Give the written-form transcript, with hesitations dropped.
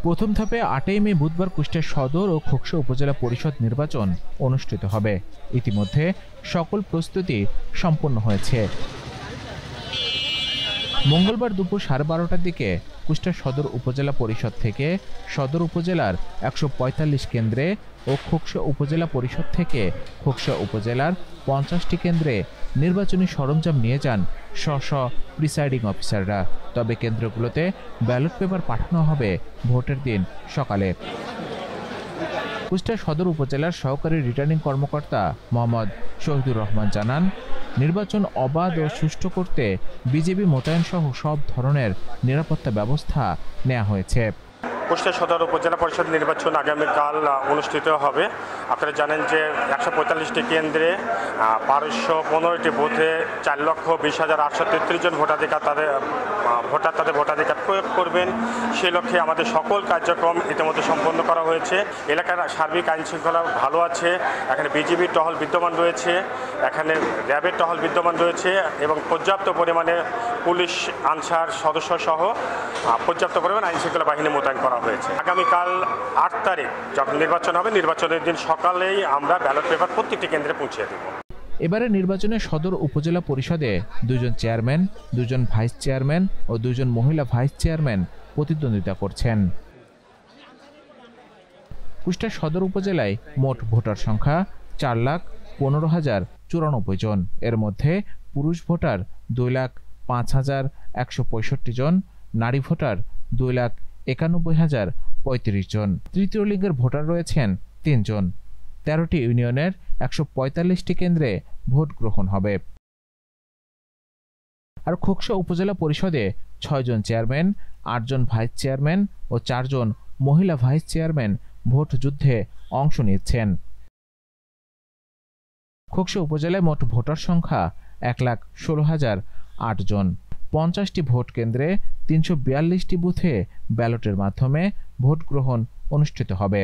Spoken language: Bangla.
প্রথম ধাপে ৮ মে বুধবার কুষ্টিয়া সদর ও খোকসা উপজেলা পরিষদ নির্বাচন অনুষ্ঠিত হবে। ইতিমধ্যে সকল প্রস্তুতি সম্পন্ন হয়েছে। মঙ্গলবার দুপুর 12:30টার দিকে কুষ্টিয়া সদর উপজেলা পরিষদ থেকে সদর উপজেলার ১৪৫ কেন্দ্রে ও খোকসা উপজেলা পরিষদ থেকে খোকসা উপজেলার ৫০টি কেন্দ্রে নির্বাচনী সরঞ্জাম নিয়ে যান স্ব প্রিসাইডিং অফিসাররা। তবে কেন্দ্রগুলোতে ব্যালট পেপার পাঠানো হবে ভোটের দিন সকালে। কুষ্টিয়া সদর উপজেলার সহকারী রিটার্নিং কর্মকর্তা মোহাম্মদ শহীদুর রহমান জানান, নির্বাচন অবাধ ও সুষ্ঠু করতে বিজিবি মোতায়েন সহ সব ধরনের নিরাপত্তা ব্যবস্থা নেওয়া হয়েছে। কুষ্টিয়া সদর উপজেলা পরিষদ নির্বাচন আগামীকাল অনুষ্ঠিত হবে। আপনারা জানেন যে ১৪৫টি কেন্দ্রে ৫১৫টি বুথে ৪,২০,৮৩৩ জন ভোটাধিকার তাদের ভোটাধিকার প্রয়োগ করবেন। সেই লক্ষ্যে আমাদের সকল কার্যক্রম ইতিমধ্যে সম্পন্ন করা হয়েছে। এলাকার সার্বিক আইন শৃঙ্খলা ভালো আছে। এখানে বিজিবির টহল বিদ্যমান রয়েছে, এখানে র্যাবের টহল বিদ্যমান রয়েছে এবং পর্যাপ্ত পরিমাণে পুলিশ আনসার সদস্য সহ পর্যাপ্ত পরিমাণ আইন শৃঙ্খলা বাহিনী মোতায়েন করা হয়েছে। আগামীকাল ৮ তারিখ যখন নির্বাচন হবে, নির্বাচনের দিন সকালেই আমরা ব্যালট পেপার প্রত্যেকটি কেন্দ্রে পৌঁছে দেব। এবারে নির্বাচনে সদর উপজেলা পরিষদে ২ জন চেয়ারম্যান, ২ জন ভাইস চেয়ারম্যান ও ২ জন মহিলা ভাইস চেয়ারম্যান প্রতিদ্বন্দ্বিতা করছেন। কুষ্টিয়া সদর উপজেলায় মোট ভোটার সংখ্যা ৪,১৫,০৯৪ জন। এর মধ্যে পুরুষ ভোটার ২,০৫,১৬৫ জন, নারী ভোটার ২,৯১,০৩৫ জন। তৃতীয় লিঙ্গের ভোটার রয়েছেন ৩ জন। ১৩টি ইউনিয়নের ১৪৫টি কেন্দ্রে ভোট গ্রহণ হবে। আর খোকসা উপজেলা পরিষদে ৬ জন চেয়ারম্যান, ৮ জন ভাইস চেয়ারম্যান ও ৪ জন মহিলা ভাইস চেয়ারম্যান ভোট যুদ্ধে অংশ নিচ্ছেন। খোকসা উপজেলায় মোট ভোটার সংখ্যা ১,১৬,০০৮ জন। ৫০টি ভোট কেন্দ্রে ৩৪২টি বুথে ব্যালটের মাধ্যমে ভোট গ্রহণ অনুষ্ঠিত হবে।